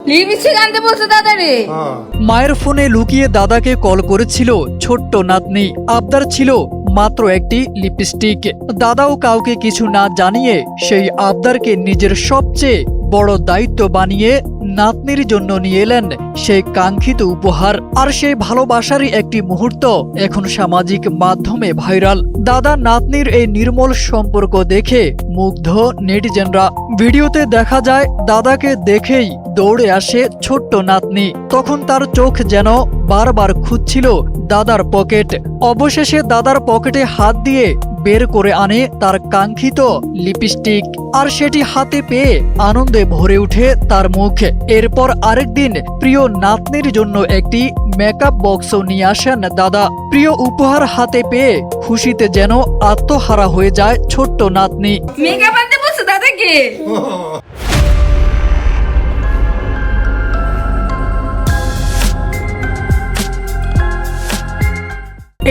Lipstick আনতে বলছো দাদারে? মায়ের ফোনে লুকিয়ে দাদাকে কল করেছিল ছোট্ট নাতনি। আবদার ছিল মাত্র একটি লিপস্টিক। দাদাও কাউকে কিছু না জানিয়ে সেই আবদারকে নিজের সবচেয়ে বড় দায়িত্ব বানিয়ে নাতনির জন্য নিয়ে এলেন সেই কাঙ্ক্ষিত উপহার। আর সেই ভালোবাসারই একটি মুহূর্ত এখন সামাজিক মাধ্যমে ভাইরাল। দাদা নাতনির এই নির্মল সম্পর্ক দেখে মুগ্ধ নেটিজেনরা। ভিডিওতে দেখা যায় দাদাকে দেখেই দৌড়ে আসে ছোট্ট নাতনি। তখন তার চোখ যেন বারবার খুঁজছিল দাদার পকেট। অবশেষে দাদার পকেটে হাত দিয়ে বের করে আনে তার কাঙ্ক্ষিত লিপস্টিক। আর সেটি হাতে পেয়ে আনন্দে ভরে ওঠে তার মুখ। এরপর আরেকদিন প্রিয় নাতনির জন্য একটি মেকআপ বক্সও নিয়ে আসেন দাদা। প্রিয় উপহার হাতে পেয়ে খুশিতে যেন আত্মহারা হয়ে যায় ছোট্ট নাতনি। মেকআপ আনতে বলছো দাদাকে?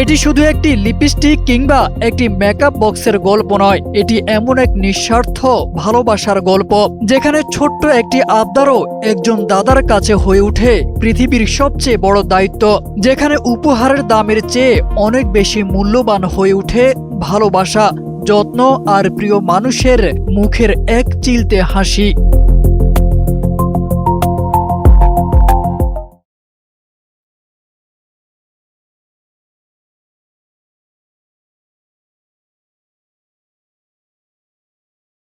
এটি শুধু একটি লিপস্টিক কিংবা একটি মেকআপ বক্সের গল্প নয়, এটি এমন এক নিঃস্বার্থ ভালোবাসার গল্প যেখানে ছোট্ট একটি আবদারও একজন দাদার কাছে হয়ে ওঠে পৃথিবীর সবচেয়ে বড় দায়িত্ব। যেখানে উপহারের দামের চেয়ে অনেক বেশি মূল্যবান হয়ে ওঠে ভালোবাসা, যত্ন আর প্রিয় মানুষের মুখের এক চিলতে হাসি।